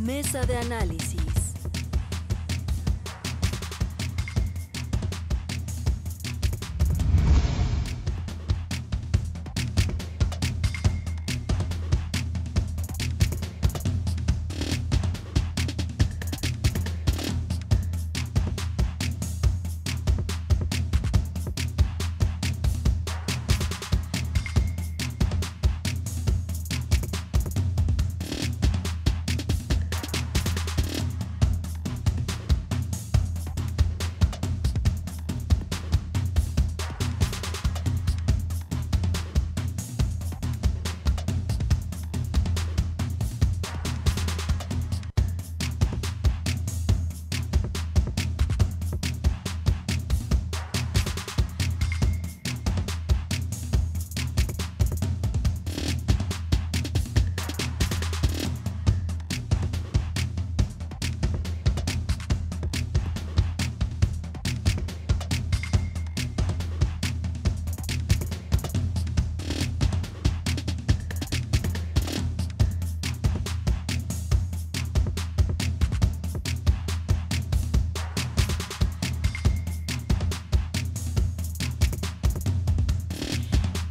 Mesa de análisis.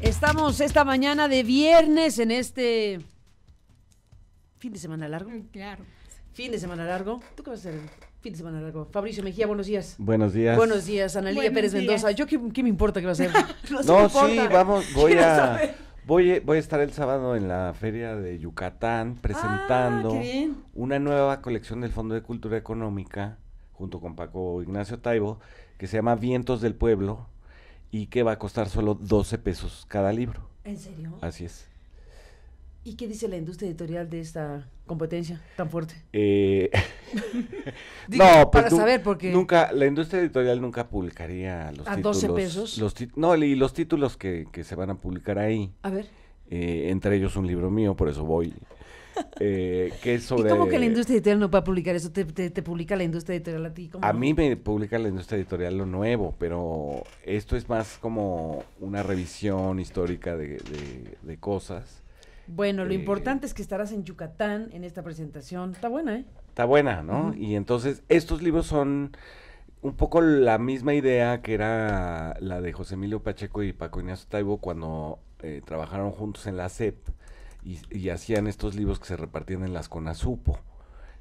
Estamos esta mañana de viernes en este fin de semana largo. Claro. Fin de semana largo. ¿Tú qué vas a hacer? Fin de semana largo. Fabricio Mejía, buenos días. Buenos días. Buenos días, Analía Buenos Pérez días. Mendoza. ¿Yo qué me importa qué va a hacer? No, me sí, importa. vamos, Quiero saber. voy a estar el sábado en la Feria de Yucatán presentando qué bien. una nueva colección del Fondo de Cultura Económica, junto con Paco Ignacio Taibo, que se llama Vientos del Pueblo, y que va a costar solo 12 pesos cada libro. ¿En serio? Así es. ¿Y qué dice la industria editorial de esta competencia tan fuerte? Digo, No, pues para saber, porque nunca, la industria editorial nunca publicaría los ¿A títulos. 12 pesos? No, y los títulos que se van a publicar ahí, a ver. entre ellos un libro mío, por eso voy, que es sobre... ¿Y cómo que la industria editorial no puede publicar eso? ¿Te publica la industria editorial a ti? ¿Cómo A no? mí me publica la industria editorial lo nuevo, pero esto es más como una revisión histórica de cosas. Bueno, lo importante es que estarás en Yucatán en esta presentación. Está buena, ¿eh? Está buena, ¿no? Ujú. Y entonces estos libros son un poco la misma idea que era la de José Emilio Pacheco y Paco Ignacio Taibo cuando trabajaron juntos en la SEP y hacían estos libros que se repartían en las CONASUPO,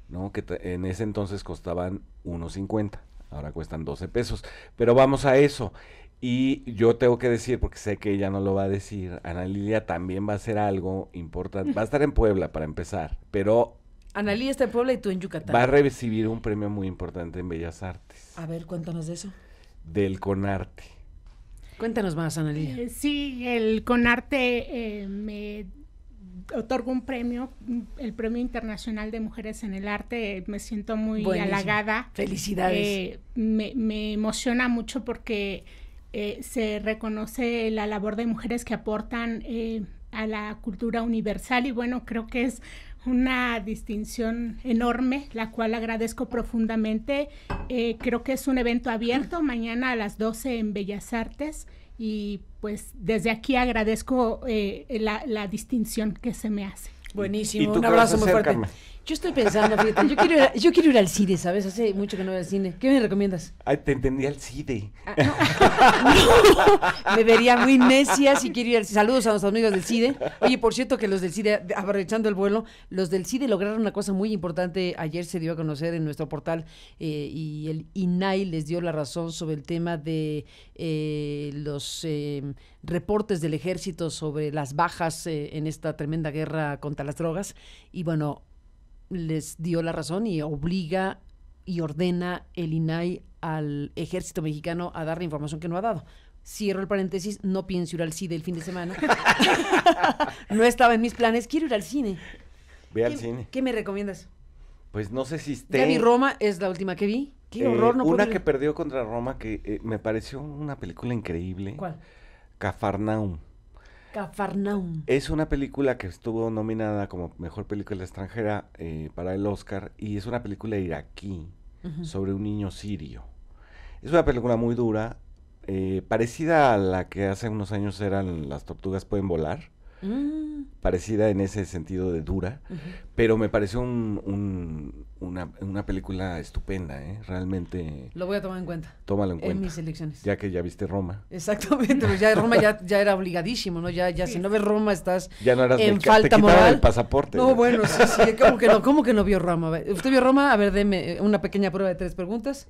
¿no? Que en ese entonces costaban 1.50, ahora cuestan 12 pesos. Pero vamos a eso. Y yo tengo que decir, porque sé que ella no lo va a decir, Ana Lilia también va a hacer algo importante. Va a estar en Puebla para empezar, pero Analía está en Puebla y tú en Yucatán. va a recibir un premio muy importante en Bellas Artes, A ver, cuéntanos de eso. del CONARTE. Cuéntanos más, Analía. Sí, el CONARTE me otorgó un premio, el Premio Internacional de Mujeres en el Arte. Me siento muy Buenísimo. halagada. Felicidades. Me emociona mucho porque se reconoce la labor de mujeres que aportan a la cultura universal y bueno, creo que es una distinción enorme, la cual agradezco profundamente. Creo que es un evento abierto mañana a las 12 en Bellas Artes y pues desde aquí agradezco la distinción que se me hace. Buenísimo, ¿Y tú un qué vas a abrazo muy hacer, fuerte. Carmen? Yo estoy pensando, fíjate, yo quiero ir al cine, ¿sabes? Hace mucho que no voy al cine. ¿Qué me recomiendas? Ay, te entendí al CIDE. Me vería muy necia si quiero ir al cine. Saludos a nuestros amigos del CIDE. Oye, por cierto que los del CIDE, aprovechando el vuelo, los del CIDE lograron una cosa muy importante. Ayer se dio a conocer en nuestro portal y el INAI les dio la razón sobre el tema de los reportes del ejército sobre las bajas en esta tremenda guerra contra las drogas. Y bueno, les dio la razón y obliga y ordena el INAI al ejército mexicano a dar la información que no ha dado. Cierro el paréntesis, no pienso ir al CIDE el fin de semana. No estaba en mis planes, quiero ir al cine. Ve al cine. ¿Qué me recomiendas? Pues no sé si esté... Ya vi Roma, es la última que vi. Qué horror, no puedo Una ir. que perdió contra Roma que me pareció una película increíble. ¿Cuál? Cafarnaum. Cafarnaum. Es una película que estuvo nominada como mejor película extranjera para el Oscar y es una película iraquí sobre un niño sirio. Es una película muy dura, parecida a la que hace unos años eran Las tortugas pueden volar, parecida en ese sentido de dura, pero me pareció una película estupenda, realmente. Lo voy a tomar en cuenta. Tómalo en cuenta. En mis elecciones. Ya que ya viste Roma. Exactamente, pues ya Roma ya era obligadísimo, ¿no? Ya sí. Si no ves Roma estás ya no eras en falta moral. El pasaporte. No, bueno, sí, ¿cómo que no vio Roma? ¿Usted vio Roma? A ver, deme una pequeña prueba de 3 preguntas.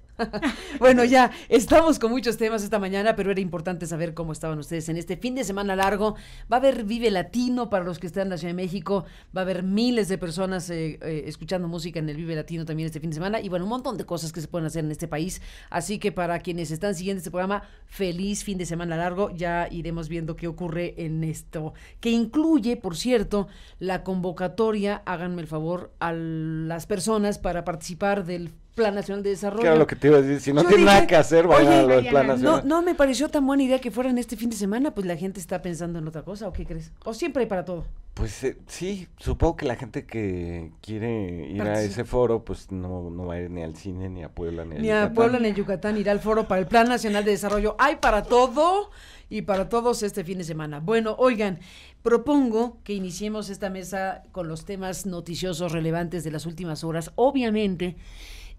Bueno, ya estamos con muchos temas esta mañana, pero era importante saber cómo estaban ustedes en este fin de semana largo. Va a haber Vive Latino para los que estén en la Ciudad de México, va a haber miles de personas escuchando música en el Vive Latino también este fin de semana, y bueno, un montón de cosas que se pueden hacer en este país, así que para quienes están siguiendo este programa, feliz fin de semana largo. Ya iremos viendo qué ocurre en esto, que incluye, por cierto, la convocatoria, háganme el favor, a las personas para participar del Plan Nacional de Desarrollo. Claro, lo que te iba a decir, si no tiene nada que hacer, vayan a lo del Plan Nacional. No me pareció tan buena idea que fueran este fin de semana, pues la gente está pensando en otra cosa, ¿o qué crees? ¿O siempre hay para todo? Pues sí, supongo que la gente que quiere ir a ese foro, pues no va a ir ni al cine, ni a Puebla, ni a Puebla, ni a Yucatán, irá al foro para el Plan Nacional de Desarrollo. Hay para todo y para todos este fin de semana. Bueno, oigan, propongo que iniciemos esta mesa con los temas noticiosos relevantes de las últimas horas. Obviamente,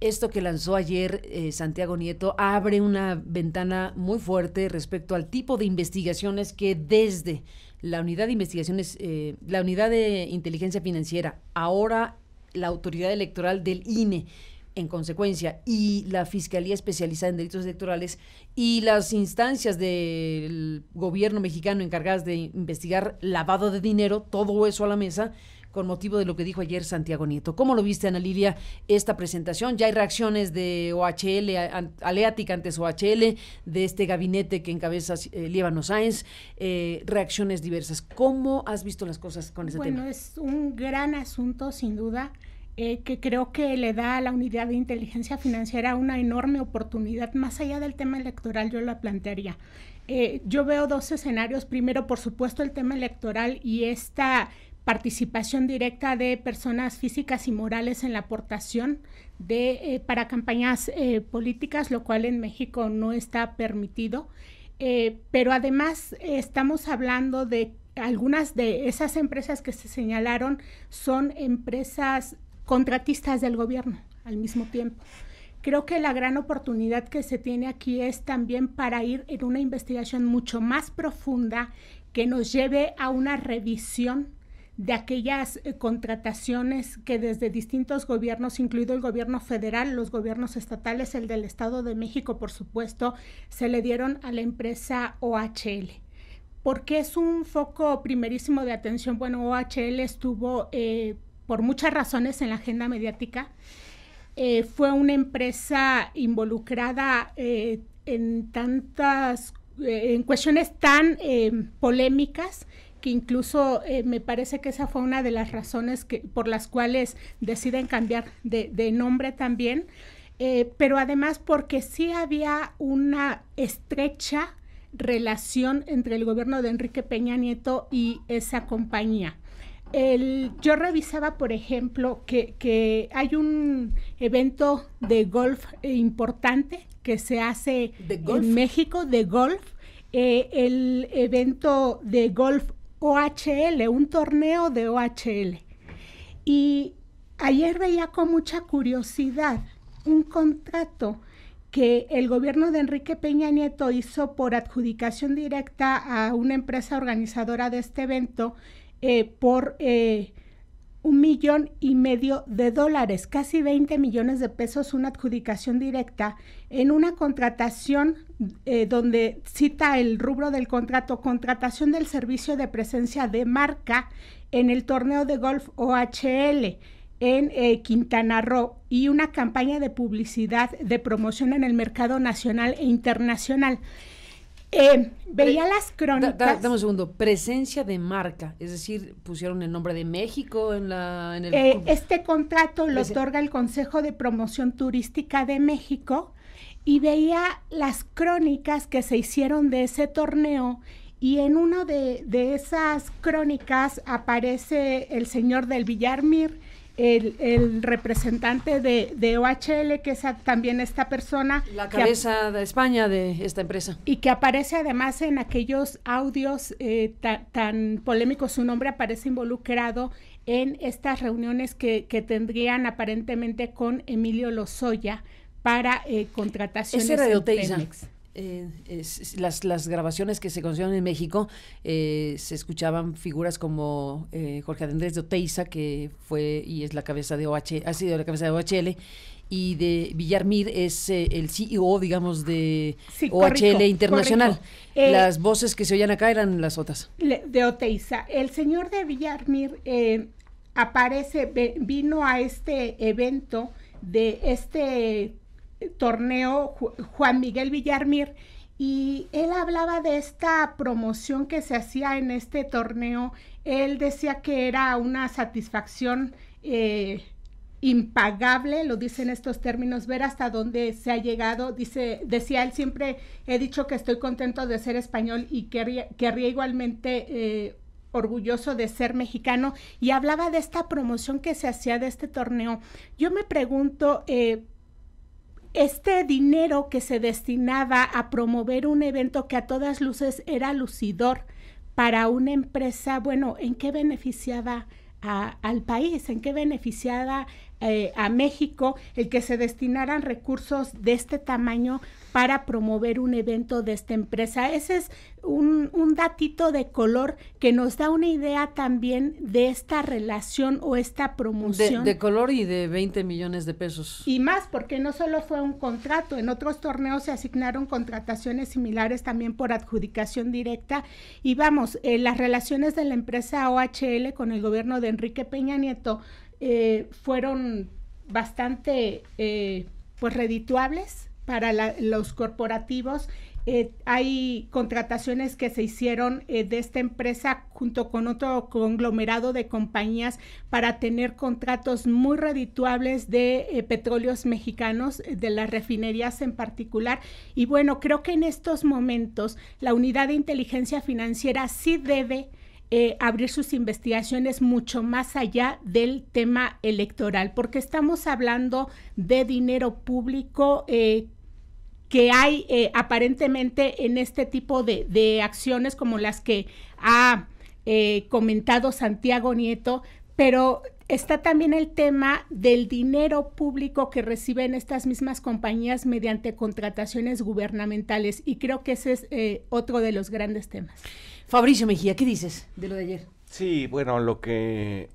esto que lanzó ayer Santiago Nieto abre una ventana muy fuerte respecto al tipo de investigaciones que desde la unidad de investigaciones, la unidad de inteligencia financiera, ahora la autoridad electoral del INE, en consecuencia, y la Fiscalía Especializada en Delitos Electorales y las instancias del gobierno mexicano encargadas de investigar lavado de dinero, todo eso a la mesa, con motivo de lo que dijo ayer Santiago Nieto. ¿Cómo lo viste, Ana Lilia, esta presentación? Ya hay reacciones de OHL, Aleatic antes OHL, de este gabinete que encabeza Líbano Sáenz, reacciones diversas. ¿Cómo has visto las cosas con ese tema? Bueno, es un gran asunto, sin duda, que creo que le da a la unidad de inteligencia financiera una enorme oportunidad. Más allá del tema electoral, yo la plantearía. Yo veo 2 escenarios. Primero, por supuesto, el tema electoral y esta participación directa de personas físicas y morales en la aportación para campañas políticas, lo cual en México no está permitido. Pero además estamos hablando de algunas de esas empresas que se señalaron son empresas contratistas del gobierno al mismo tiempo. Creo que la gran oportunidad que se tiene aquí es también para ir en una investigación mucho más profunda que nos lleve a una revisión de aquellas contrataciones que desde distintos gobiernos, incluido el gobierno federal, los gobiernos estatales, el del Estado de México, por supuesto, se le dieron a la empresa OHL. ¿Por qué es un foco primerísimo de atención? Bueno, OHL estuvo por muchas razones en la agenda mediática. Fue una empresa involucrada en cuestiones tan polémicas que incluso me parece que esa fue una de las razones por las cuales deciden cambiar de nombre también, pero además porque sí había una estrecha relación entre el gobierno de Enrique Peña Nieto y esa compañía. Yo revisaba, por ejemplo, que hay un evento de golf importante que se hace en México, de golf, el evento de golf OHL, un torneo de OHL. Y ayer veía con mucha curiosidad un contrato que el gobierno de Enrique Peña Nieto hizo por adjudicación directa a una empresa organizadora de este evento por $1.5 million, casi 20 millones de pesos, una adjudicación directa en una contratación donde cita el rubro del contrato, contratación del servicio de presencia de marca en el torneo de golf OHL en Quintana Roo y una campaña de publicidad de promoción en el mercado nacional e internacional. Veía las crónicas. Dame un segundo. Presencia de marca, es decir, pusieron el nombre de México en el. Este contrato lo otorga el Consejo de Promoción Turística de México y veía las crónicas que se hicieron de ese torneo y en una de esas crónicas aparece el señor del Villarmir el representante de OHL, que es también esta persona. La cabeza de España de esta empresa. Y que aparece además en aquellos audios tan polémicos, su nombre aparece involucrado en estas reuniones que tendrían aparentemente con Emilio Lozoya para contrataciones en Pemex. Las grabaciones que se conocieron en México, se escuchaban figuras como Jorge Andrés de Oteiza, que fue y es la cabeza de OHL, ha sido la cabeza de OHL, y de Villarmir es el CEO, digamos, de OHL Internacional. Las voces que se oían acá eran las otras. De Oteiza. El señor de Villarmir vino a este evento de este torneo, Juan Miguel Villarmir, y él hablaba de esta promoción que se hacía en este torneo. Él decía que era una satisfacción impagable, lo dice en estos términos, ver hasta dónde se ha llegado. Decía él: siempre he dicho que estoy contento de ser español y querría igualmente orgulloso de ser mexicano, y hablaba de esta promoción que se hacía de este torneo. Yo me pregunto, este dinero que se destinaba a promover un evento que a todas luces era lucidor para una empresa, bueno, ¿en qué beneficiaba al país? ¿En qué beneficiaba a México el que se destinaran recursos de este tamaño para promover un evento de esta empresa? Ese es un datito de color que nos da una idea también de esta relación o esta promoción. De color y de 20 millones de pesos. Y más, porque no solo fue un contrato, en otros torneos se asignaron contrataciones similares también por adjudicación directa. Y vamos, las relaciones de la empresa OHL con el gobierno de Enrique Peña Nieto fueron bastante pues redituables para los corporativos. Hay contrataciones que se hicieron de esta empresa junto con otro conglomerado de compañías para tener contratos muy redituables de petróleos mexicanos, de las refinerías en particular. Y bueno, creo que en estos momentos la Unidad de Inteligencia Financiera sí debe abrir sus investigaciones mucho más allá del tema electoral, porque estamos hablando de dinero público que hay aparentemente en este tipo de acciones como las que ha comentado Santiago Nieto, pero está también el tema del dinero público que reciben estas mismas compañías mediante contrataciones gubernamentales, y creo que ese es otro de los grandes temas. Fabricio Mejía, ¿qué dices de lo de ayer? Sí, bueno, lo que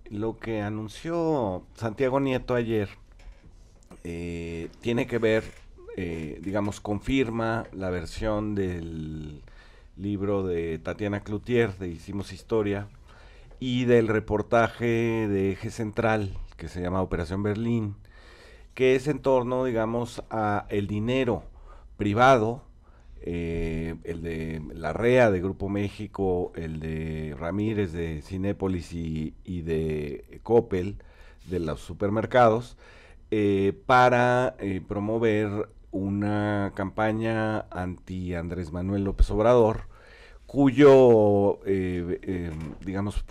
anunció Santiago Nieto ayer tiene que ver, digamos, confirma la versión del libro de Tatiana Cloutier, de Hicimos Historia, y del reportaje de Eje Central, que se llama Operación Berlín, que es en torno, digamos, a el dinero privado, el de Larrea de Grupo México, el de Ramírez de Cinépolis y de Coppel, de los supermercados, para promover una campaña anti Andrés Manuel López Obrador, cuyo, digamos,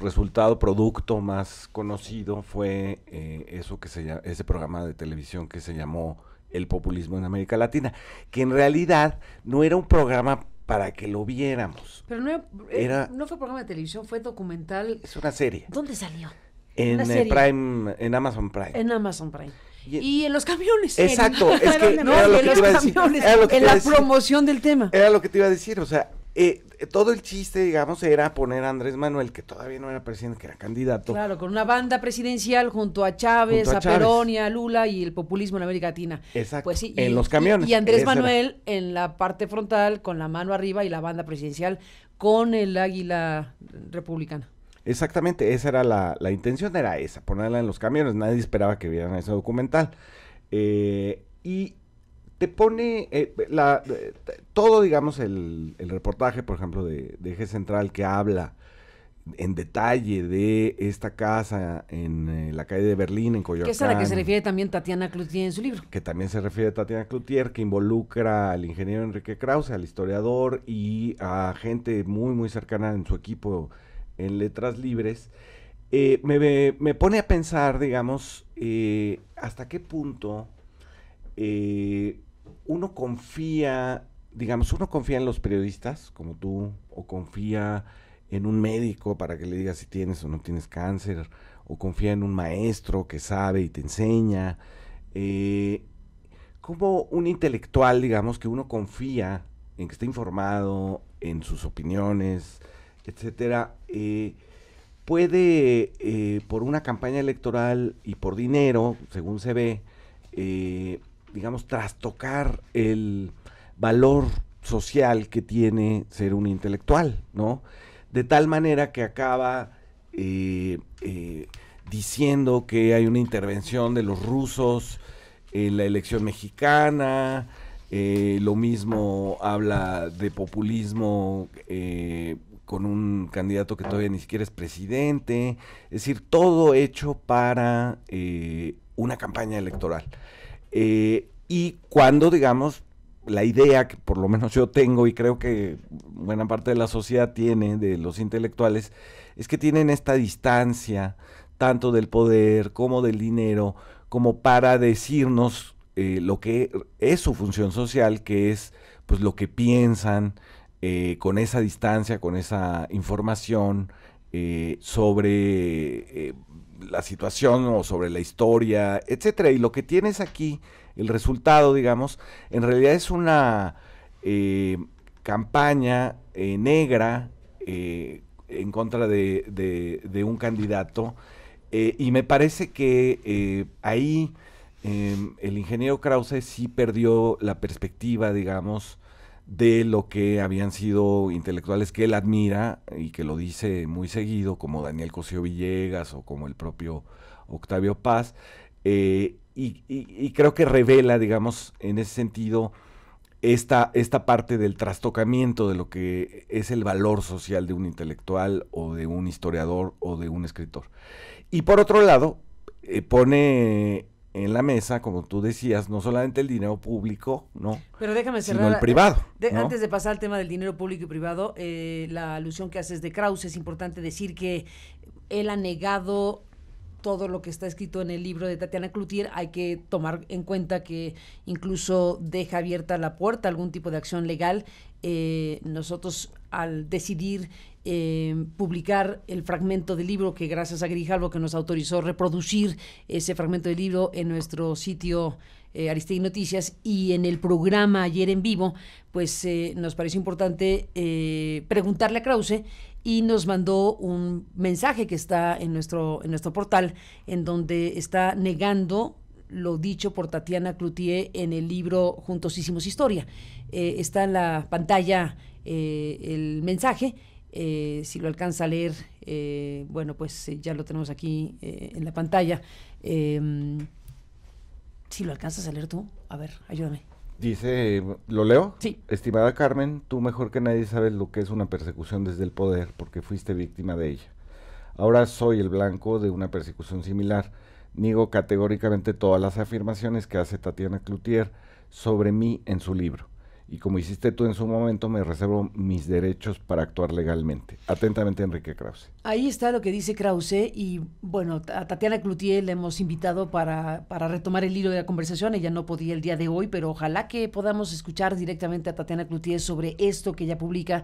producto más conocido fue ese programa de televisión que se llamó El Populismo en América Latina, que en realidad no era un programa para que lo viéramos. Pero no fue programa de televisión, fue documental. Es una serie. ¿Dónde salió? En Prime, en Amazon Prime. En Amazon Prime. Y en los camiones. Exacto, es que no, era lo que te iba a decir. En la promoción del tema. Era lo que te iba a decir, o sea, todo el chiste, digamos, era poner a Andrés Manuel, que todavía no era presidente, que era candidato. Claro, con una banda presidencial junto a Chávez, a Perón y a Lula, y el populismo en América Latina. Exacto, pues sí, en los camiones. Y Andrés Manuel en la parte frontal, con la mano arriba, y la banda presidencial con el águila republicana. Exactamente, esa era la intención, era esa, ponerla en los camiones. Nadie esperaba que vieran ese documental. Y te pone todo, digamos, el reportaje, por ejemplo, de Eje Central, que habla en detalle de esta casa en la calle de Berlín, en Coyoacán. Que es a la que se refiere también Tatiana Cloutier en su libro. Que también se refiere a Tatiana Cloutier, que involucra al ingeniero Enrique Krause, al historiador, y a gente muy, muy cercana en su equipo en Letras Libres. me pone a pensar, digamos, hasta qué punto uno confía, digamos, uno confía en los periodistas, como tú, o confía en un médico para que le diga si tienes o no tienes cáncer, o confía en un maestro que sabe y te enseña, como un intelectual, digamos, que uno confía en que está informado, en sus opiniones, etcétera, puede, por una campaña electoral y por dinero, según se ve, digamos, trastocar el valor social que tiene ser un intelectual, ¿no? De tal manera que acaba diciendo que hay una intervención de los rusos en la elección mexicana, lo mismo habla de populismo con un candidato que todavía ni siquiera es presidente, es decir, todo hecho para una campaña electoral. Y cuando, digamos, la idea que por lo menos yo tengo y creo que buena parte de la sociedad tiene, de los intelectuales, es que tienen esta distancia tanto del poder como del dinero, como para decirnos lo que es su función social, que es pues lo que piensan con esa distancia, con esa información sobre la situación o sobre la historia, etcétera. Y lo que tienes aquí, el resultado, digamos, en realidad es una campaña negra en contra de un candidato, y me parece que ahí el ingeniero Krause sí perdió la perspectiva, digamos, de lo que habían sido intelectuales que él admira y que lo dice muy seguido, como Daniel Cosío Villegas o como el propio Octavio Paz, y creo que revela, digamos, en ese sentido, esta parte del trastocamiento de lo que es el valor social de un intelectual o de un historiador o de un escritor. Y por otro lado, pone en la mesa, como tú decías, no solamente el dinero público, ¿no? Pero déjame cerrar, sino el privado. ¿No? Antes de pasar al tema del dinero público y privado, la alusión que haces de Krause, es importante decir que él ha negado todo lo que está escrito en el libro de Tatiana Cloutier. Hay que tomar en cuenta que incluso deja abierta la puerta a algún tipo de acción legal. Nosotros, al decidir publicar el fragmento del libro, que gracias a Grijalvo que nos autorizó reproducir ese fragmento del libro en nuestro sitio Aristegui Noticias y en el programa ayer en vivo, pues nos pareció importante preguntarle a Krause, y nos mandó un mensaje que está en nuestro portal, en donde está negando lo dicho por Tatiana Cloutier en el libro Juntos Hicimos Historia. Está en la pantalla el mensaje. Si lo alcanza a leer, bueno, pues ya lo tenemos aquí en la pantalla. Si lo alcanzas a leer tú, a ver, ayúdame. Dice, ¿lo leo? Sí. Estimada Carmen, tú mejor que nadie sabes lo que es una persecución desde el poder, porque fuiste víctima de ella. Ahora soy el blanco de una persecución similar. Niego categóricamente todas las afirmaciones que hace Tatiana Cloutier sobre mí en su libro. Y como hiciste tú en su momento, me reservo mis derechos para actuar legalmente. Atentamente, Enrique Krause. Ahí está lo que dice Krause, y bueno, a Tatiana Cloutier le hemos invitado para retomar el hilo de la conversación. Ella no podía el día de hoy, pero ojalá que podamos escuchar directamente a Tatiana Cloutier sobre esto que ella publica.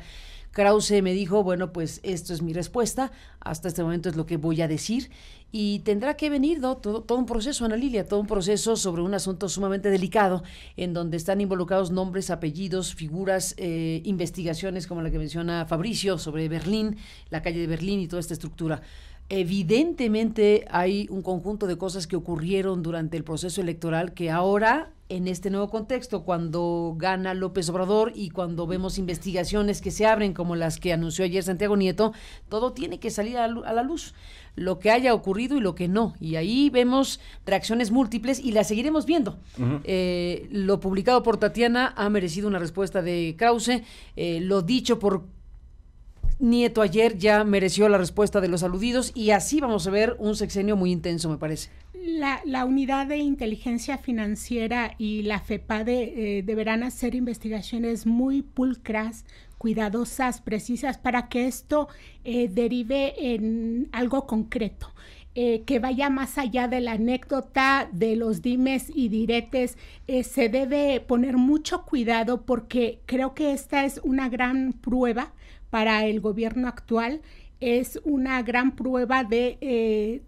Krause me dijo, bueno, pues esto es mi respuesta, hasta este momento es lo que voy a decir, y tendrá que venir, ¿no? todo un proceso, Ana Lilia, todo un proceso sobre un asunto sumamente delicado, en donde están involucrados nombres, apellidos, figuras, investigaciones como la que menciona Fabricio sobre Berlín, la calle de Berlín y toda esta estructura. Evidentemente hay un conjunto de cosas que ocurrieron durante el proceso electoral que ahora, en este nuevo contexto, cuando gana López Obrador y cuando vemos investigaciones que se abren como las que anunció ayer Santiago Nieto, todo tiene que salir a la luz, lo que haya ocurrido y lo que no, y ahí vemos reacciones múltiples y las seguiremos viendo. Uh-huh. Lo publicado por Tatiana ha merecido una respuesta de Krause, lo dicho por Nieto ayer ya mereció la respuesta de los aludidos, y así vamos a ver un sexenio muy intenso, me parece. La unidad de inteligencia financiera y la FEPADE deberán hacer investigaciones muy pulcras cuidadosas, precisas, para que esto derive en algo concreto. Que vaya más allá de la anécdota, de los dimes y diretes. Se debe poner mucho cuidado porque creo que esta es una gran prueba para el gobierno actual, es una gran prueba de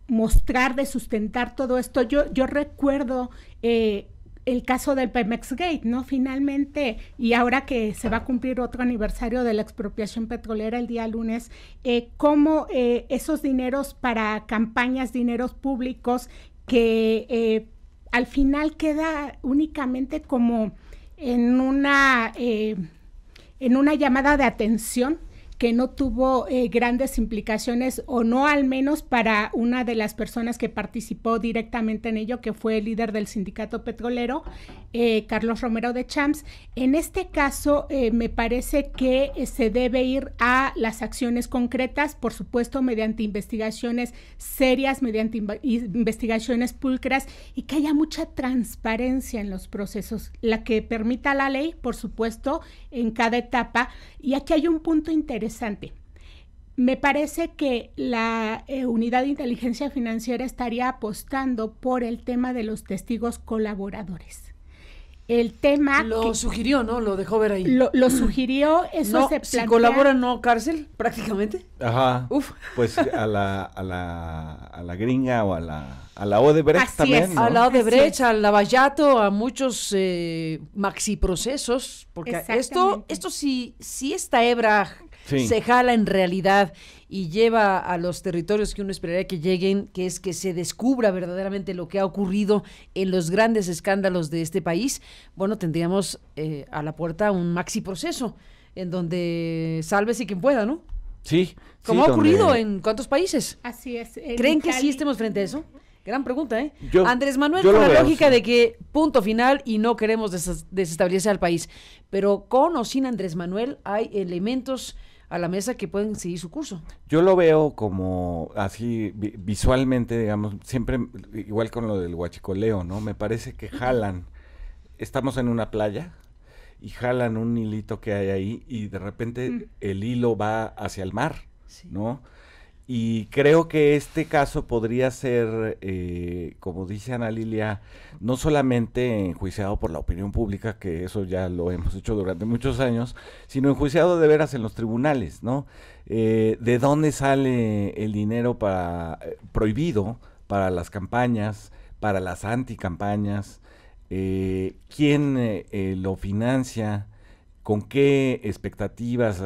mostrar, de sustentar todo esto. Yo recuerdo el caso del Pemex Gate, ¿no? Finalmente, y ahora que se va a cumplir otro aniversario de la expropiación petrolera el día lunes, cómo esos dineros para campañas, dineros públicos, que al final queda únicamente como en una llamada de atención, que no tuvo grandes implicaciones, o no al menos para una de las personas que participó directamente en ello, que fue el líder del sindicato petrolero, Carlos Romero de Champs. En este caso, me parece que se debe ir a las acciones concretas, por supuesto, mediante investigaciones serias, mediante investigaciones pulcras, y que haya mucha transparencia en los procesos, la que permita la ley, por supuesto, en cada etapa. Y aquí hay un punto interesante. Me parece que la Unidad de Inteligencia Financiera estaría apostando por el tema de los testigos colaboradores. El tema... Lo sugirió, ¿no? Lo dejó ver ahí. Lo sugirió, eso no, se plantea... Si colaboran, no cárcel, prácticamente. Ajá. Uf. Pues a la gringa o a la Odebrecht Así también, es. ¿no? A la Odebrecht, al Lavallato, a muchos maxiprocesos, porque esto si esta hebra se jala en realidad y lleva a los territorios que uno esperaría que lleguen, que es que se descubra verdaderamente lo que ha ocurrido en los grandes escándalos de este país, bueno, tendríamos a la puerta un maxiproceso en donde sálvese quien pueda, ¿no? Sí. Como ha ocurrido en ¿cuántos países? Así es. ¿Creen que sí estemos frente a eso? Gran pregunta, ¿eh? Andrés Manuel, con la lógica de que punto final y no queremos desestabilizar al país. Pero con o sin Andrés Manuel hay elementos a la mesa que pueden seguir su curso. Yo lo veo como así visualmente, digamos, siempre igual con lo del huachicoleo, ¿no? Me parece que jalan, estamos en una playa y jalan un hilito que hay ahí y de repente el hilo va hacia el mar, ¿no? Y creo que este caso podría ser, como dice Ana Lilia, no solamente enjuiciado por la opinión pública, que eso ya lo hemos hecho durante muchos años, sino enjuiciado de veras en los tribunales, ¿no? ¿De dónde sale el dinero prohibido para las campañas, para las anticampañas? ¿Quién lo financia? ¿Con qué expectativas,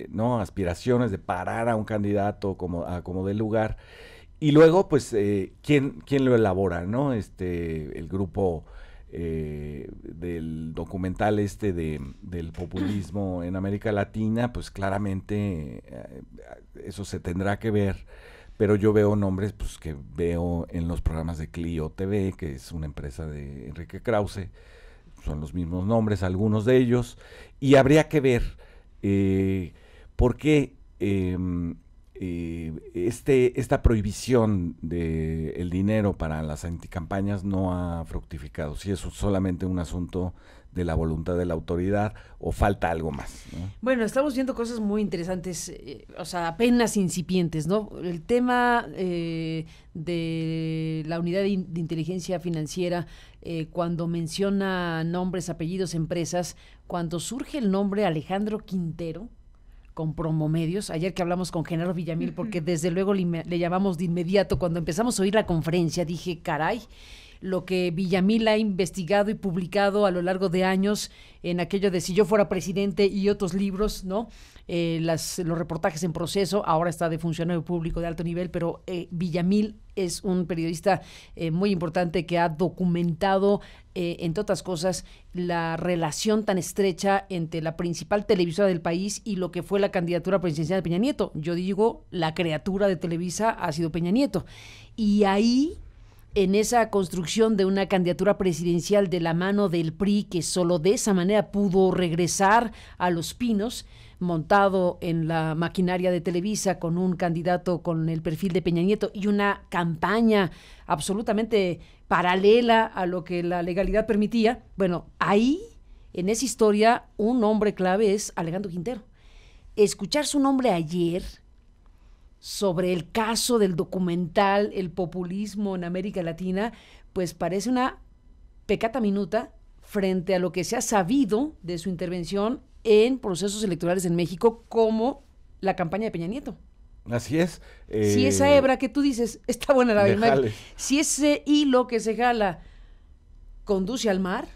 no, aspiraciones de parar a un candidato como del lugar? Y luego, pues, ¿quién lo elabora, no? El grupo del documental del populismo en América Latina, pues claramente eso se tendrá que ver. Pero yo veo nombres pues que veo en los programas de Clio TV, que es una empresa de Enrique Krause. Son los mismos nombres, algunos de ellos, y habría que ver por qué esta prohibición del dinero para las anticampañas no ha fructificado, si es solamente un asunto de la voluntad de la autoridad o falta algo más, ¿no? Bueno, estamos viendo cosas muy interesantes, o sea, apenas incipientes, ¿no? El tema de la unidad de inteligencia financiera, cuando menciona nombres, apellidos, empresas, cuando surge el nombre Alejandro Quintero con Promomedios, ayer que hablamos con Genaro Villamil, porque desde luego le llamamos de inmediato, cuando empezamos a oír la conferencia, dije, caray, lo que Villamil ha investigado y publicado a lo largo de años en aquello de Si yo fuera presidente y otros libros, ¿no? Los reportajes en proceso, ahora está de funcionario público de alto nivel, pero Villamil es un periodista muy importante que ha documentado, entre otras cosas, la relación tan estrecha entre la principal televisora del país y lo que fue la candidatura presidencial de Peña Nieto. Yo digo, la criatura de Televisa ha sido Peña Nieto. Y ahí, en esa construcción de una candidatura presidencial de la mano del PRI, que solo de esa manera pudo regresar a Los Pinos, montado en la maquinaria de Televisa con un candidato con el perfil de Peña Nieto y una campaña absolutamente paralela a lo que la legalidad permitía, bueno, ahí en esa historia un hombre clave es Alejandro Quintero. Escuchar su nombre ayer sobre el caso del documental El populismo en América Latina, pues parece una pecata minuta frente a lo que se ha sabido de su intervención en procesos electorales en México, como la campaña de Peña Nieto. Así es. Si esa hebra que tú dices, está buena la imagen, si ese hilo que se jala conduce al mar,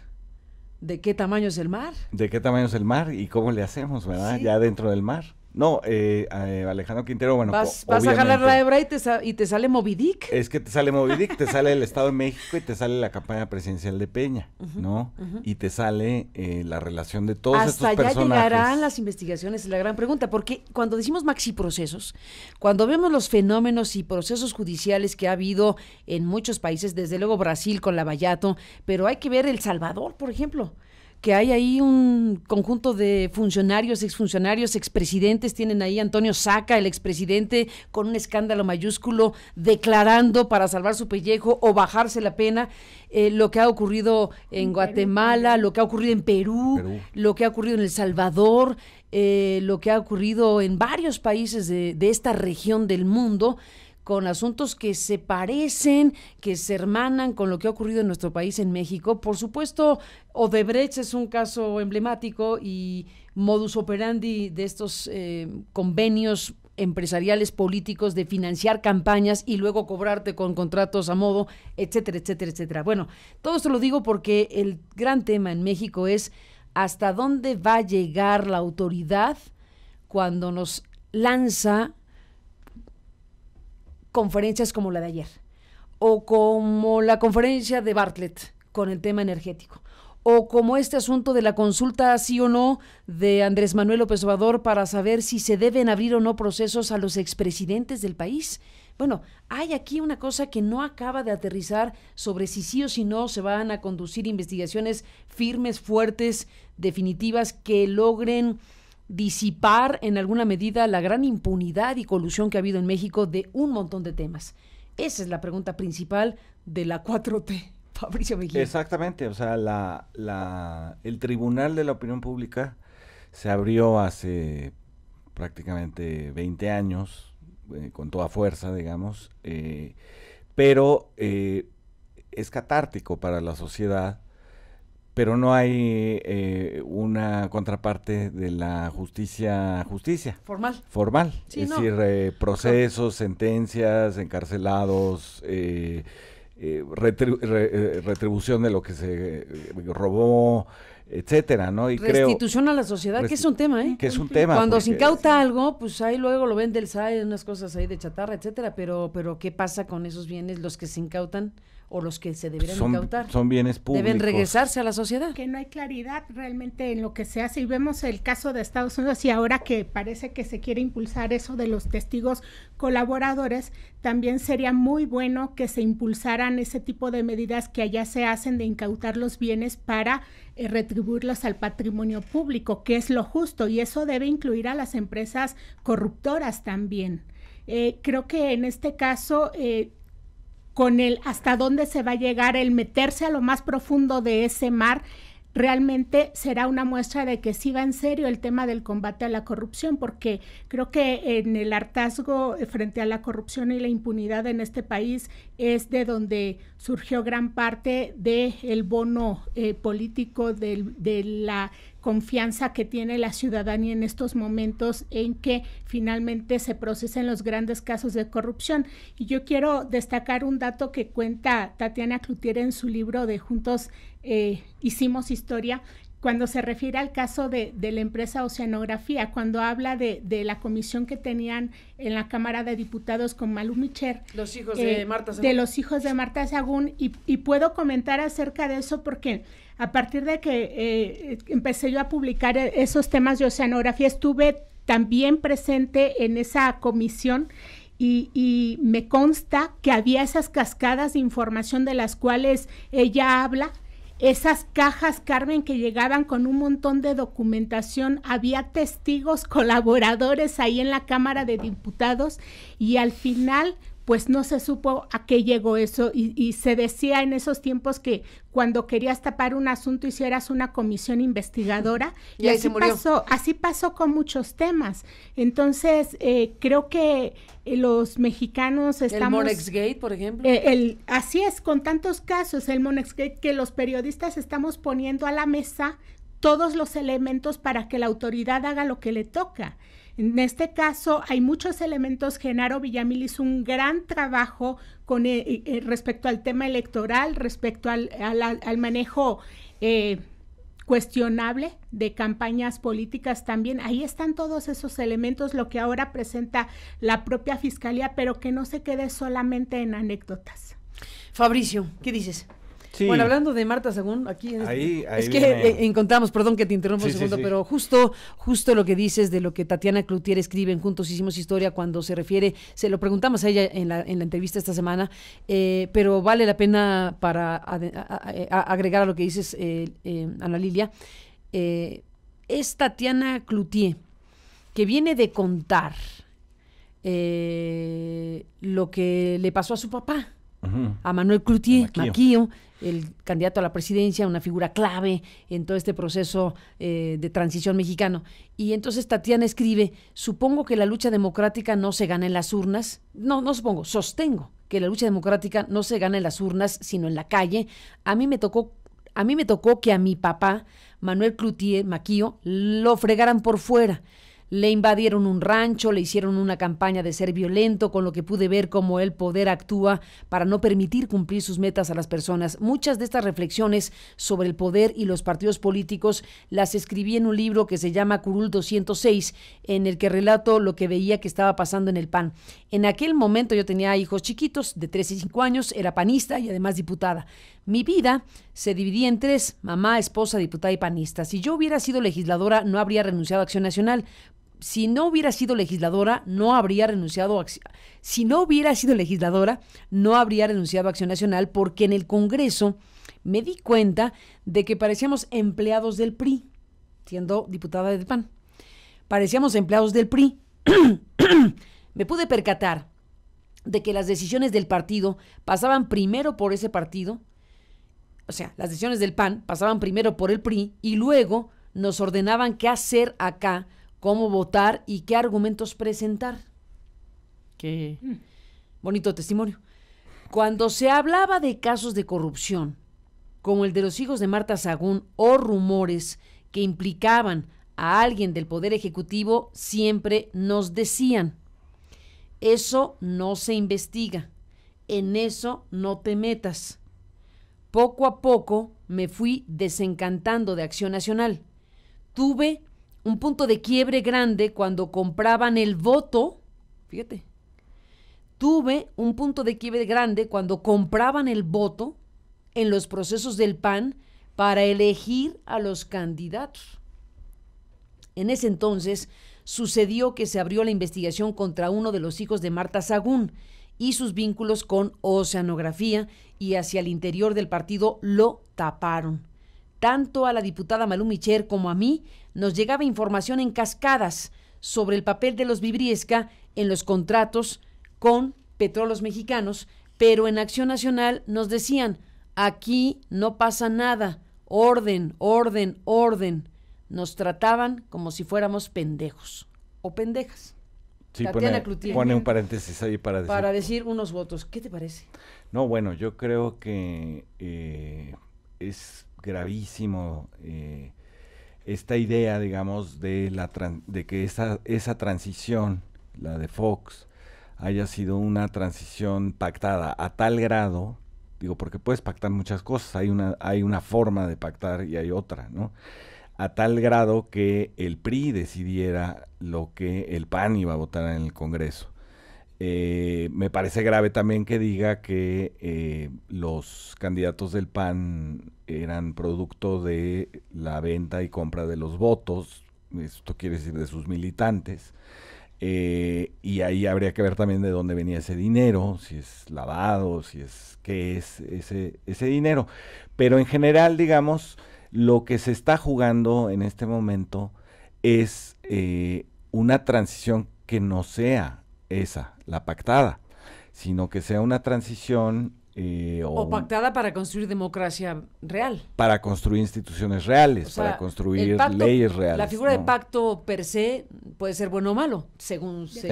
¿de qué tamaño es el mar? ¿De qué tamaño es el mar y cómo le hacemos, verdad? Sí. Ya dentro del mar. No, Alejandro Quintero, bueno, vas a jalar la hebra y te sale Moby Dick. Es que te sale Moby Dick, te sale el Estado de México y te sale la campaña presidencial de Peña, ¿no? Y te sale la relación de todos estos personajes. Hasta allá llegarán las investigaciones, es la gran pregunta, porque cuando decimos maxiprocesos, cuando vemos los fenómenos y procesos judiciales que ha habido en muchos países, desde luego Brasil con Lavallato, pero hay que ver El Salvador, por ejemplo, que hay ahí un conjunto de funcionarios, exfuncionarios, expresidentes, tienen ahí Antonio Saca, el expresidente, con un escándalo mayúsculo, declarando para salvar su pellejo o bajarse la pena, lo que ha ocurrido en Guatemala, lo que ha ocurrido en Perú, lo que ha ocurrido en El Salvador, lo que ha ocurrido en varios países de esta región del mundo, con asuntos que se parecen, que se hermanan con lo que ha ocurrido en nuestro país, en México. Por supuesto, Odebrecht es un caso emblemático y modus operandi de estos convenios empresariales políticos de financiar campañas y luego cobrarte con contratos a modo, etcétera, etcétera, etcétera. Bueno, todo esto lo digo porque el gran tema en México es hasta dónde va a llegar la autoridad cuando nos lanza conferencias como la de ayer, o como la conferencia de Bartlett con el tema energético, o como este asunto de la consulta sí o no de Andrés Manuel López Obrador para saber si se deben abrir o no procesos a los expresidentes del país. Bueno, hay aquí una cosa que no acaba de aterrizar sobre si sí o si no se van a conducir investigaciones firmes, fuertes, definitivas, que logren disipar en alguna medida la gran impunidad y colusión que ha habido en México de un montón de temas. Esa es la pregunta principal de la 4T, Fabricio Mejía. Exactamente, o sea, el Tribunal de la Opinión Pública se abrió hace prácticamente 20 años, con toda fuerza, digamos, pero es catártico para la sociedad, pero no hay una contraparte de la justicia formal, sí, es no. decir, procesos, sentencias, encarcelados, retribución de lo que se robó, etcétera, ¿no? Y restitución a la sociedad, que es un tema, que es un tema. Cuando se incauta algo, pues ahí luego lo vende el SAE, unas cosas ahí de chatarra, etcétera, pero ¿qué pasa con esos bienes, los que se incautan o los que se deberían incautar? Son bienes públicos. Deben regresarse a la sociedad. Que no hay claridad realmente en lo que se hace, y vemos el caso de Estados Unidos, y ahora que parece que se quiere impulsar eso de los testigos colaboradores, también sería muy bueno que se impulsaran ese tipo de medidas que allá se hacen de incautar los bienes para retribuirlos al patrimonio público, que es lo justo, y eso debe incluir a las empresas corruptoras también. Creo que en este caso, con el hasta dónde se va a llegar, el meterse a lo más profundo de ese mar, realmente será una muestra de que sí va en serio el tema del combate a la corrupción, porque creo que en el hartazgo frente a la corrupción y la impunidad en este país es de donde surgió gran parte del bono político, de la confianza que tiene la ciudadanía en estos momentos en que finalmente se procesen los grandes casos de corrupción. Y yo quiero destacar un dato que cuenta Tatiana Cloutier en su libro de Juntos Hicimos Historia, cuando se refiere al caso de la empresa Oceanografía, cuando habla de la comisión que tenían en la Cámara de Diputados con Malú Micher. Los hijos de Marta Sagún. De los hijos de Marta Sagún, y puedo comentar acerca de eso porque a partir de que empecé yo a publicar esos temas de oceanografía, estuve también presente en esa comisión, y me consta que había esas cascadas de información de las cuales ella habla. Esas cajas, Carmen, que llegaban con un montón de documentación, había testigos colaboradores ahí en la Cámara de Diputados, y al final pues no se supo a qué llegó eso y se decía en esos tiempos que cuando querías tapar un asunto hicieras una comisión investigadora y así pasó con muchos temas. Entonces creo que los mexicanos estamos... El Monexgate, por ejemplo. Así es, con tantos casos, el Monexgate, que los periodistas estamos poniendo a la mesa todos los elementos para que la autoridad haga lo que le toca. En este caso hay muchos elementos. Genaro Villamil hizo un gran trabajo con respecto al tema electoral, respecto al manejo cuestionable de campañas políticas también. Ahí están todos esos elementos, lo que ahora presenta la propia Fiscalía, pero que no se quede solamente en anécdotas. Fabricio, ¿qué dices? Sí. Bueno, hablando de Marta Sagún, aquí ahí es que encontramos, perdón que te interrumpa un segundo, sí. pero justo lo que dices de lo que Tatiana Cloutier escribe en Juntos Hicimos Historia cuando se refiere, se lo preguntamos a ella en la entrevista esta semana, pero vale la pena para agregar a lo que dices, Ana Lilia, es Tatiana Cloutier, que viene de contar lo que le pasó a su papá, a Manuel Cloutier, Maquillo, el candidato a la presidencia, una figura clave en todo este proceso de transición mexicano. Y entonces Tatiana escribe, supongo que la lucha democrática no se gana en las urnas, no supongo, sostengo que la lucha democrática no se gana en las urnas, sino en la calle. A mí me tocó que a mi papá, Manuel Cloutier, Maquillo, lo fregaran por fuera. Le invadieron un rancho, le hicieron una campaña de ser violento, con lo que pude ver cómo el poder actúa para no permitir cumplir sus metas a las personas. Muchas de estas reflexiones sobre el poder y los partidos políticos las escribí en un libro que se llama Curul 206, en el que relato lo que veía que estaba pasando en el PAN. En aquel momento yo tenía hijos chiquitos, de 3 y 5 años, era panista y además diputada. Mi vida se dividía en 3, mamá, esposa, diputada y panista. Si yo hubiera sido legisladora, no habría renunciado a Acción Nacional. Si no hubiera sido legisladora, no habría renunciado a Acción Nacional, porque en el Congreso me di cuenta de que parecíamos empleados del PRI, siendo diputada del PAN. Parecíamos empleados del PRI. Me pude percatar de que las decisiones del partido pasaban primero por ese partido, o sea, las decisiones del PAN pasaban primero por el PRI y luego nos ordenaban qué hacer acá, cómo votar y qué argumentos presentar. Qué bonito testimonio. Cuando se hablaba de casos de corrupción, como el de los hijos de Marta Sagún, o rumores que implicaban a alguien del Poder Ejecutivo, siempre nos decían, eso no se investiga, en eso no te metas. Poco a poco me fui desencantando de Acción Nacional. Tuve un punto de quiebre grande cuando compraban el voto, fíjate, tuve un punto de quiebre grande cuando compraban el voto en los procesos del PAN para elegir a los candidatos. En ese entonces sucedió que se abrió la investigación contra uno de los hijos de Marta Sagún y sus vínculos con Oceanografía, y hacia el interior del partido lo taparon. Tanto a la diputada Malú Micher como a mí nos llegaba información en cascadas sobre el papel de los Vibriesca en los contratos con Petróleos Mexicanos, pero en Acción Nacional nos decían, aquí no pasa nada, orden, orden, orden. Nos trataban como si fuéramos pendejos o pendejas. Sí, Tatiana Cloutier pone un paréntesis ahí para decir unos votos. ¿Qué te parece? No, bueno, yo creo que es gravísimo esta idea, digamos, de que esa transición, la de Fox, haya sido una transición pactada a tal grado, digo, porque puedes pactar muchas cosas, hay una forma de pactar y hay otra, ¿no? A tal grado que el PRI decidiera lo que el PAN iba a votar en el Congreso. Me parece grave también que diga que los candidatos del PAN eran producto de la venta y compra de los votos, esto quiere decir de sus militantes, y ahí habría que ver también de dónde venía ese dinero, si es lavado, qué es ese dinero. Pero en general, digamos, lo que se está jugando en este momento es una transición que no sea esa, la pactada, sino que sea una transición o pactada para construir democracia real. Para construir instituciones reales, o sea, para construir leyes reales. La figura de pacto per se puede ser bueno o malo, según se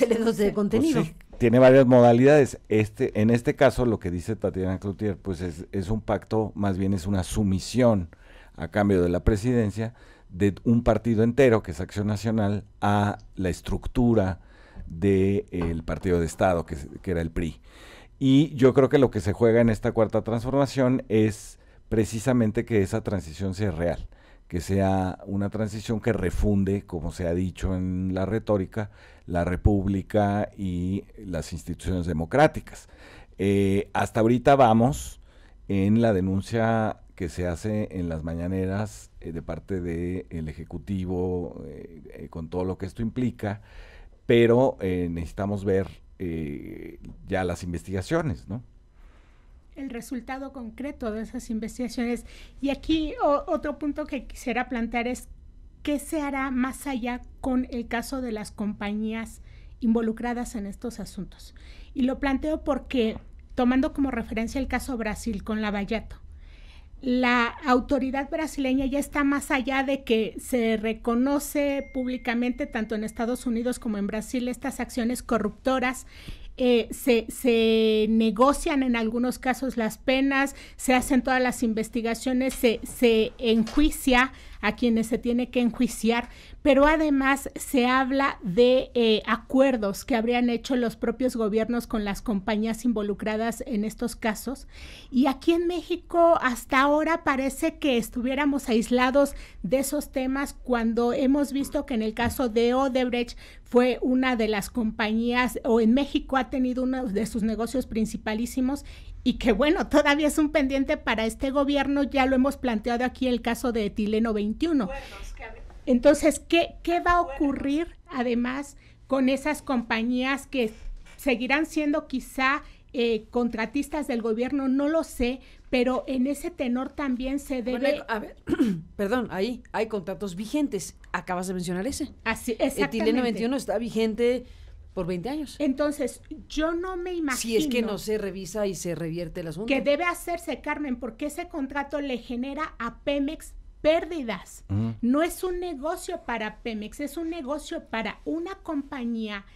le dé contenido. Pues sí, tiene varias modalidades. En este caso, lo que dice Tatiana Cloutier, pues es un pacto, más bien es una sumisión a cambio de la presidencia de un partido entero, que es Acción Nacional, a la estructura del partido de Estado, que era el PRI. Y yo creo que lo que se juega en esta cuarta transformación es precisamente que esa transición sea real, que sea una transición que refunde, como se ha dicho en la retórica, la república y las instituciones democráticas. Hasta ahorita vamos en la denuncia que se hace en las mañaneras de parte del Ejecutivo, con todo lo que esto implica, pero necesitamos ver ya las investigaciones, ¿no? El resultado concreto de esas investigaciones. Y aquí otro punto que quisiera plantear es qué se hará más allá con el caso de las compañías involucradas en estos asuntos. Y lo planteo porque, tomando como referencia el caso Brasil con Lava-Jato, la autoridad brasileña ya está más allá de que se reconoce públicamente, tanto en Estados Unidos como en Brasil, estas acciones corruptoras. Se negocian en algunos casos las penas, se hacen todas las investigaciones, se enjuicia a quienes se tiene que enjuiciar, pero además se habla de acuerdos que habrían hecho los propios gobiernos con las compañías involucradas en estos casos. Y aquí en México hasta ahora parece que estuviéramos aislados de esos temas, cuando hemos visto que en el caso de Odebrecht fue una de las compañías, o en México ha tenido uno de sus negocios principalísimos, y que bueno, todavía es un pendiente para este gobierno. Ya lo hemos planteado aquí el caso de Etileno 21. Entonces, ¿qué va a ocurrir además con esas compañías que seguirán siendo quizá contratistas del gobierno? No lo sé, pero en ese tenor también se debe... Bueno, a ver, perdón, ahí hay contratos vigentes. Acabas de mencionar ese. Así, exactamente. Etileno 21 está vigente por 20 años. Entonces, yo no me imagino... Si es que no se revisa y se revierte el asunto. Que debe hacerse, Carmen, porque ese contrato le genera a Pemex pérdidas. No es un negocio para Pemex, es un negocio para una compañía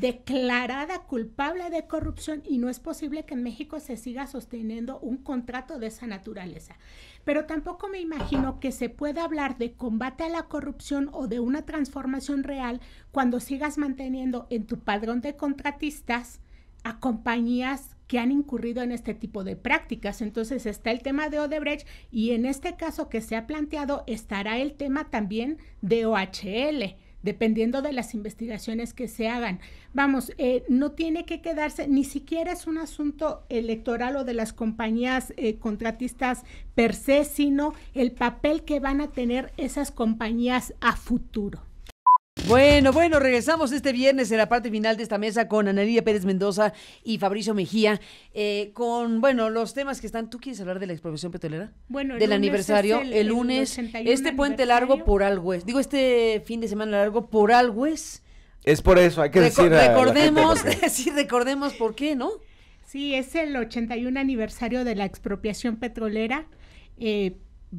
declarada culpable de corrupción, y no es posible que en México se siga sosteniendo un contrato de esa naturaleza. Pero tampoco me imagino que se pueda hablar de combate a la corrupción o de una transformación real cuando sigas manteniendo en tu padrón de contratistas a compañías que han incurrido en este tipo de prácticas. Entonces está el tema de Odebrecht, y en este caso que se ha planteado estará el tema también de OHL, dependiendo de las investigaciones que se hagan. Vamos, no tiene que quedarse, ni siquiera es un asunto electoral o de las compañías contratistas per se, sino el papel que van a tener esas compañías a futuro. Bueno, regresamos este viernes en la parte final de esta mesa con Ana Lidia Pérez Mendoza y Fabricio Mejía, con, los temas que están... ¿Tú quieres hablar de la expropiación petrolera? Bueno, del aniversario, el lunes, este puente largo por algo es, este fin de semana largo por algo es. Es por eso, hay que decir... Recordemos, sí, recordemos por qué, ¿no? Sí, es el 81 aniversario de la expropiación petrolera.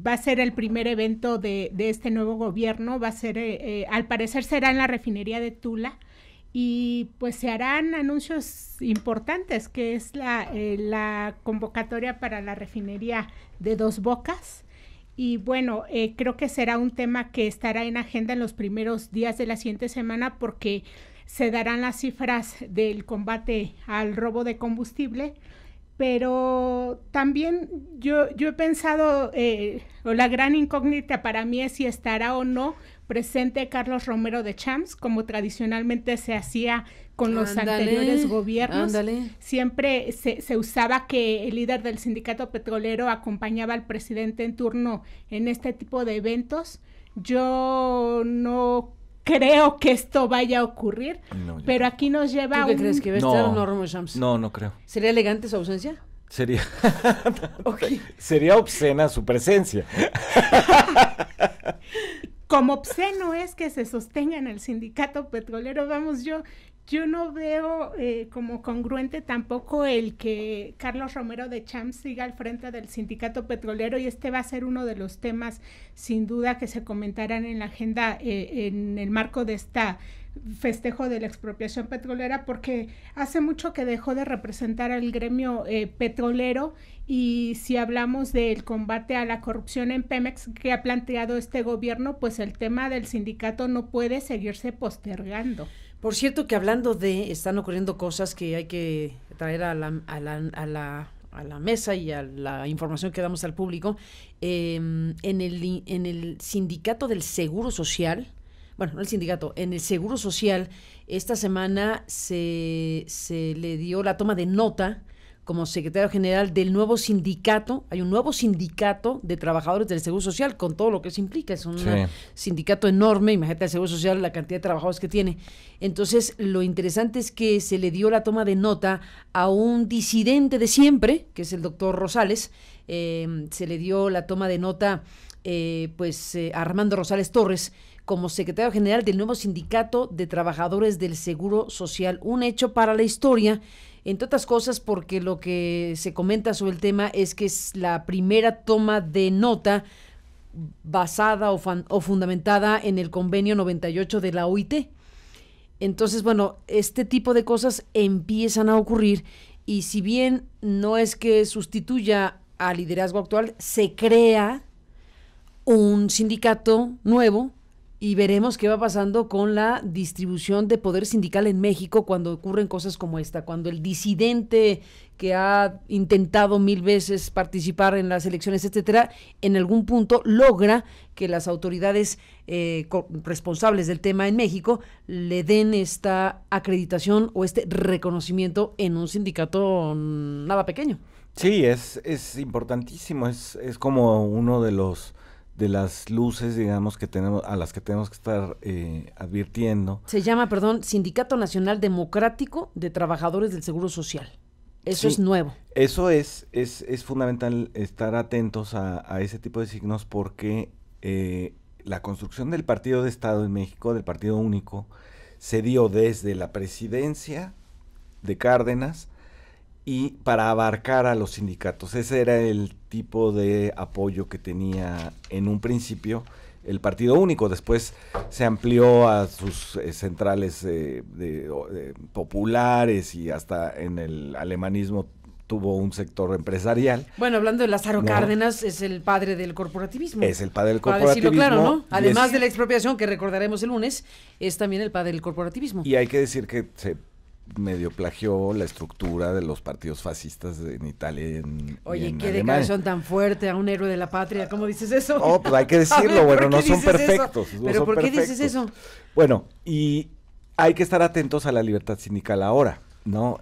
Va a ser el primer evento de este nuevo gobierno, va a ser, al parecer será en la refinería de Tula, y pues se harán anuncios importantes, que es la convocatoria para la refinería de Dos Bocas. Y bueno, creo que será un tema que estará en agenda en los primeros días de la siguiente semana, porque se darán las cifras del combate al robo de combustible. Pero también yo he pensado, o la gran incógnita para mí es si estará o no presente Carlos Romero de Champs, como tradicionalmente se hacía con los anteriores gobiernos. Siempre se usaba que el líder del sindicato petrolero acompañaba al presidente en turno en este tipo de eventos. Yo no creo que esto vaya a ocurrir, pero aquí nos lleva ¿Tú qué crees que va a estar o no Romero Champs? No creo. ¿Sería elegante su ausencia? Sería sería obscena su presencia. Como obsceno es que se sostenga en el sindicato petrolero, vamos, yo Yo no veo como congruente tampoco el que Carlos Romero de Champs siga al frente del sindicato petrolero, y este va a ser uno de los temas sin duda que se comentarán en la agenda en el marco de esta festejo de la expropiación petrolera, porque hace mucho que dejó de representar al gremio petrolero. Y si hablamos del combate a la corrupción en Pemex que ha planteado este gobierno, pues el tema del sindicato no puede seguirse postergando. Por cierto, que hablando de, están ocurriendo cosas que hay que traer a la mesa y a la información que damos al público. En el sindicato del Seguro Social, bueno, no el sindicato, en el Seguro Social, esta semana se le dio la toma de nota como secretario general del nuevo sindicato. Hay un nuevo sindicato de trabajadores del Seguro Social, con todo lo que eso implica. Es un sindicato enorme, imagínate el Seguro Social, la cantidad de trabajadores que tiene. Entonces, lo interesante es que se le dio la toma de nota a un disidente de siempre, que es el doctor Rosales. Se le dio la toma de nota a Armando Rosales Torres como secretario general del nuevo sindicato de trabajadores del Seguro Social. Un hecho para la historia, entre otras cosas porque lo que se comenta sobre el tema es que es la primera toma de nota basada o fundamentada en el convenio 98 de la OIT. Entonces, bueno, este tipo de cosas empiezan a ocurrir, y si bien no es que sustituya al liderazgo actual, se crea un sindicato nuevo. Y veremos qué va pasando con la distribución de poder sindical en México cuando ocurren cosas como esta, cuando el disidente que ha intentado 1000 veces participar en las elecciones, etcétera, en algún punto logra que las autoridades responsables del tema en México le den esta acreditación o este reconocimiento en un sindicato nada pequeño. Sí, es importantísimo, es como uno de las luces, digamos, que tenemos, a las que tenemos que estar advirtiendo. Se llama, Sindicato Nacional Democrático de Trabajadores del Seguro Social. Eso es nuevo. Eso es fundamental estar atentos a ese tipo de signos, porque la construcción del partido de Estado en México, del partido único, se dio desde la presidencia de Cárdenas y para abarcar a los sindicatos. Ese era el tipo de apoyo que tenía en un principio el partido único. Después se amplió a sus centrales populares, y hasta en el alemanismo tuvo un sector empresarial. Bueno, hablando de Lázaro Cárdenas, es el padre del corporativismo. Es el padre del corporativismo. Para decirlo claro, ¿no? Además de la expropiación que recordaremos el lunes, es también el padre del corporativismo. Y hay que decir que se medio plagió la estructura de los partidos fascistas en Italia y en Oye, en qué Alemania. declaración tan fuerte a un héroe de la patria. ¿Cómo dices eso? Oh, pues hay que decirlo, bueno, no son perfectos. ¿Pero por qué dices eso? Bueno, y hay que estar atentos a la libertad sindical ahora, ¿no?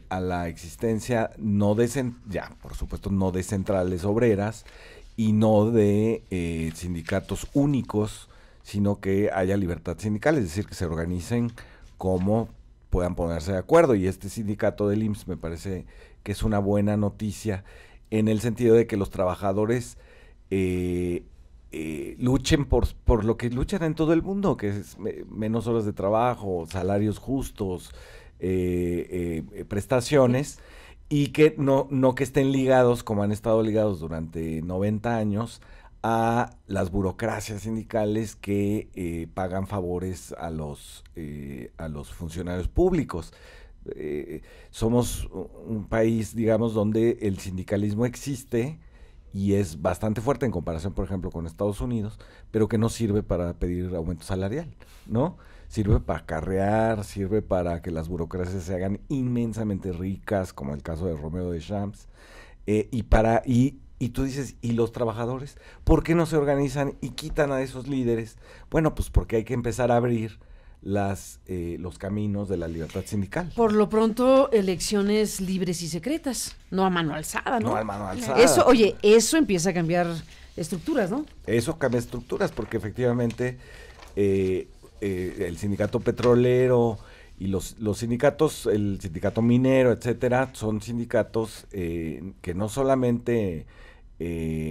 A la existencia por supuesto, no de centrales obreras y no de sindicatos únicos, sino que haya libertad sindical, es decir, que se organicen como puedan ponerse de acuerdo. Y este sindicato del IMSS me parece que es una buena noticia, en el sentido de que los trabajadores luchen por lo que luchan en todo el mundo, que es menos horas de trabajo, salarios justos, prestaciones, y que no que estén ligados, como han estado ligados durante 90 años, a las burocracias sindicales que pagan favores a los funcionarios públicos. Somos un país, digamos, donde el sindicalismo existe y es bastante fuerte en comparación, por ejemplo, con Estados Unidos, pero que no sirve para pedir aumento salarial, ¿no? Sirve para acarrear, sirve para que las burocracias se hagan inmensamente ricas, como el caso de Romero de Champs, y tú dices, ¿y los trabajadores? ¿Por qué no se organizan y quitan a esos líderes? Bueno, pues porque hay que empezar a abrir los caminos de la libertad sindical. Por lo pronto, elecciones libres y secretas, no a mano alzada, ¿no? No a mano alzada. Eso empieza a cambiar estructuras, ¿no? Eso cambia estructuras, porque efectivamente el sindicato petrolero y los sindicatos, el sindicato minero, etcétera, son sindicatos que no solamente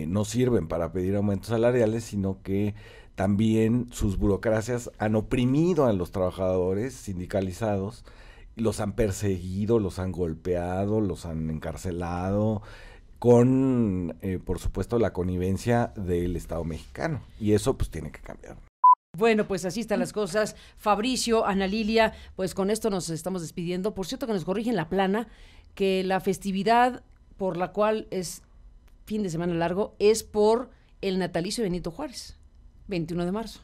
no sirven para pedir aumentos salariales, sino que también sus burocracias han oprimido a los trabajadores sindicalizados, los han perseguido, los han golpeado, los han encarcelado, con, por supuesto, la connivencia del Estado mexicano. Y eso pues tiene que cambiar. Bueno, pues así están las cosas. Fabricio, Ana Lilia, pues con esto nos estamos despidiendo. Por cierto que nos corrigen la plana, que la festividad por la cual es fin de semana largo es por el natalicio de Benito Juárez, 21 de marzo.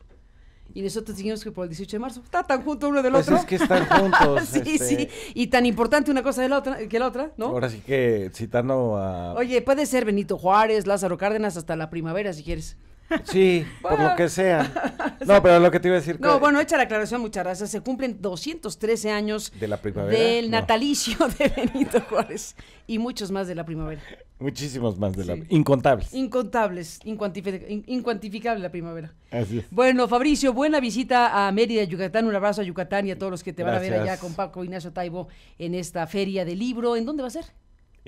Y nosotros dijimos que por el 18 de marzo. Está tan junto uno del Pues otro. es que están juntos. Sí, sí. Y tan importante una cosa de la otra, que la otra, ¿no? Ahora sí que citando a... Oye, puede ser Benito Juárez, Lázaro Cárdenas, hasta la primavera, si quieres. Sí, por lo que sea. No, pero lo que te iba a decir... No, bueno, hecha la aclaración, muchas gracias. Se cumplen 213 años de la primavera. Del natalicio de Benito Juárez. Y muchos más de la primavera. Muchísimos más de la... Incontables. Incontables, incuantificable la primavera. Así es. Bueno, Fabricio, buena visita a Mérida, Yucatán. Un abrazo a Yucatán y a todos los que te van a ver allá con Paco Ignacio Taibo en esta feria de libro. ¿En dónde va a ser?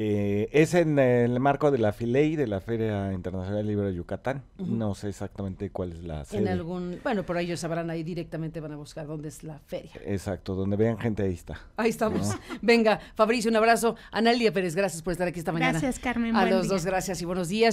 Es en el marco de la FILEI, de la Feria Internacional del Libro de Yucatán. No sé exactamente cuál es la sede. Bueno, por ellos sabrán, ahí directamente van a buscar dónde es la feria. Exacto, donde vean gente, ahí está. Ahí estamos. ¿No? Venga, Fabricio, un abrazo. Analia Pérez, gracias por estar aquí esta mañana. Gracias, Carmen. A los dos, gracias y buenos días.